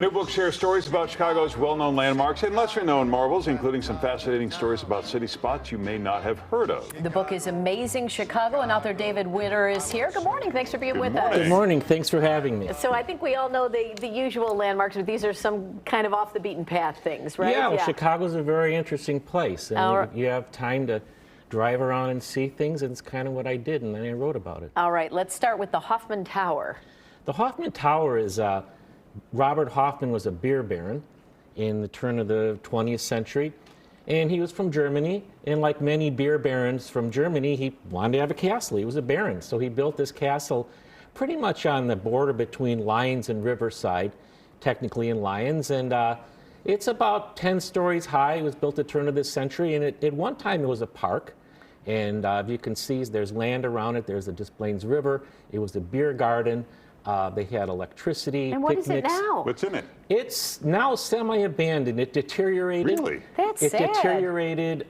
New book shares stories about Chicago's well-known landmarks and lesser-known marvels, including some fascinating stories about city spots you may not have heard of. The book is Amazing Chicago, and author David Witter is here. Good morning. Thanks for being with us. Good morning. Thanks for having me. So I think we all know the usual landmarks, but these are some kind of off the beaten path things, right? Yeah, well, Chicago's a very interesting place, and you have time to drive around and see things, and it's kind of what I did, and then I wrote about it. All right, let's start with the Hoffman Tower. The Hoffman Tower is Robert Hoffman was a beer baron in the turn of the 20th century, and he was from Germany, and like many beer barons from Germany, he wanted to have a castle. He was a baron, so he built this castle pretty much on the border between Lyons and Riverside, technically in Lyons, and it's about 10 stories high. It was built at the turn of this century, and at one time it was a park, and if you can see, there's land around it. There's the Des Plaines River. It was a beer garden. They had electricity, and what picnics. is it now? What's in it? It's now semi-abandoned. It deteriorated. Really? That's it sad. deteriorated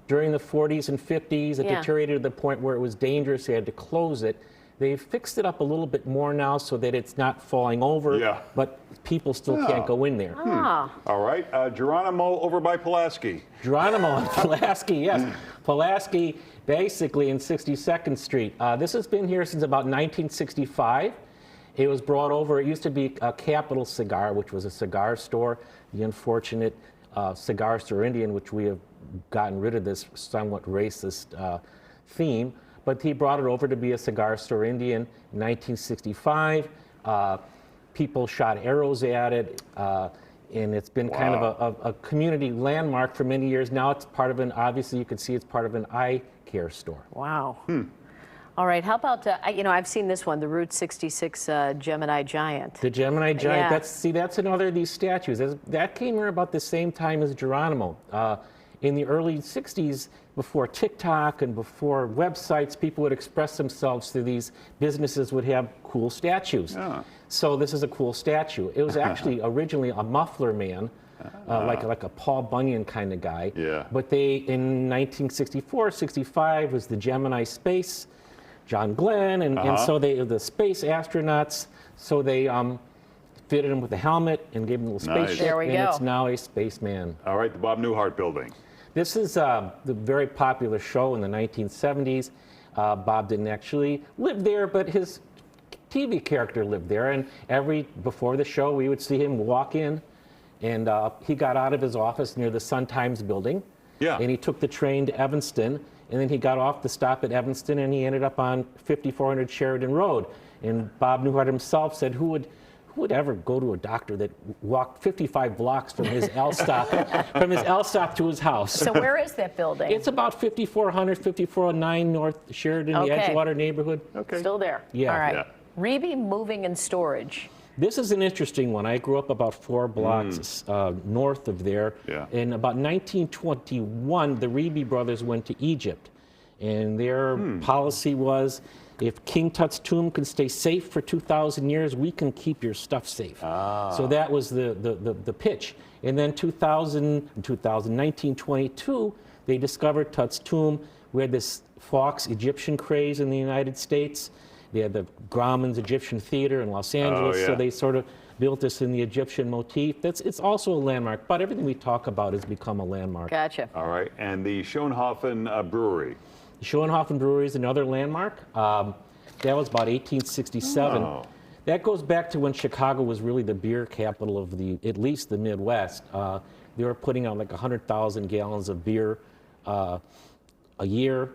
during the 40s and 50s. It deteriorated to the point where it was dangerous. They had to close it. They've fixed it up a little bit more now so that it's not falling over, but people still can't go in there. All right, Geronimo over by Pulaski. Geronimo and Pulaski, yes. Pulaski, basically in 62nd Street. This has been here since about 1965. It was brought over. It used to be a Capital Cigar, which was a cigar store. The unfortunate Cigar Store Indian, which we have gotten rid of this somewhat racist theme. But he brought it over to be a Cigar Store Indian in 1965. People shot arrows at it, and it's been kind of a community landmark for many years. Now it's part of obviously you can see it's part of an eye care store. Wow. All right, how about, I've seen this one, the Route 66 Gemini Giant. The Gemini Giant, Yeah. that's another of these statues. That came here about the same time as Geronimo. In the early 60s, before TikTok and before websites, people would express themselves through these businesses would have cool statues. So this is a cool statue. It was actually originally a muffler man, like a Paul Bunyan kind of guy. Yeah. But they, in 1964, 65, was the Gemini Space, John Glenn, and so the space astronauts, so they fitted him with a helmet and gave him a little spaceship, There we and go. it's now a spaceman. All right, the Bob Newhart Building. This is the very popular show in the 1970s. Bob didn't actually live there, but his TV character lived there, and before the show, we would see him walk in, and he got out of his office near the Sun-Times building, and he took the train to Evanston, and then he got off the stop at Evanston, and he ended up on 5400 Sheridan Road. And Bob Newhart himself said, who would ever go to a doctor that walked 55 blocks from his L stop, to his house? So where is that building? It's about 5400, 5409 North Sheridan, the Edgewater neighborhood. Still there. Yeah. All right. Yeah. Reeby Moving and Storage. This is an interesting one. I grew up about 4 blocks north of there. Yeah. In about 1921, the Reeby brothers went to Egypt. And their policy was, if King Tut's tomb can stay safe for 2,000 years, we can keep your stuff safe. So that was the pitch. And then 1922, they discovered Tut's tomb. We had this Fox Egyptian craze in the United States. They had the Grauman's Egyptian Theater in Los Angeles, so they sort of built this in the Egyptian motif. It's also a landmark, but everything we talk about has become a landmark. Gotcha. All right, and the Schoenhofen Brewery. The Schoenhofen Brewery is another landmark. That was about 1867. That goes back to when Chicago was really the beer capital of at least the Midwest. They were putting out like 100,000 gallons of beer a year.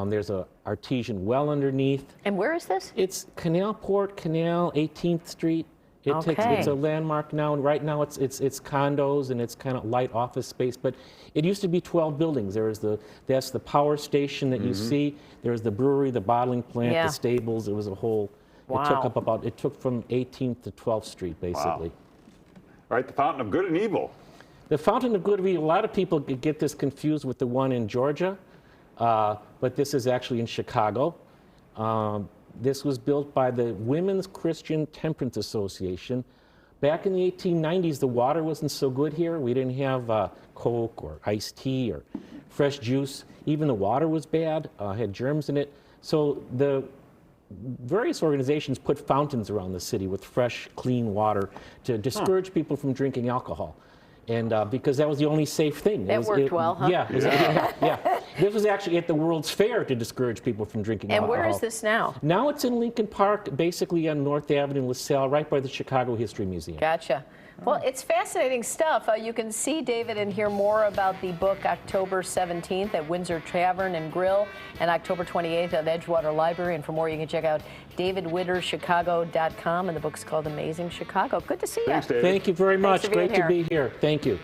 There's an artesian well underneath. And where is this? It's Canalport Canal, 18th Street. It's a landmark now, and right now it's condos and it's kind of light office space. But it used to be 12 buildings. That's the power station that you see. There's the brewery, the bottling plant, the stables. It was a whole. It took from 18th to 12th Street basically. All right, the Fountain of Good and Evil. The Fountain of Good and Evil. A lot of people get this confused with the one in Georgia, but this is actually in Chicago. This was built by the Women's Christian Temperance Association. Back in the 1890s, the water wasn't so good here. We didn't have Coke or iced tea or fresh juice. Even the water was bad, had germs in it. So the various organizations put fountains around the city with fresh, clean water to discourage people from drinking alcohol. And because that was the only safe thing. That worked well, huh? Yeah, yeah. This was actually at the World's Fair to discourage people from drinking alcohol. And where is this now? Now it's in Lincoln Park, basically on North Avenue in LaSalle, right by the Chicago History Museum. Gotcha. Well, it's fascinating stuff. You can see David and hear more about the book October 17th at Windsor Tavern and Grill and October 28th at Edgewater Library. And for more, you can check out davidwitterchicago.com. And the book's called Amazing Chicago. Good to see you. Thanks, David. Thank you very much. Thanks for being Great to be here. Thank you.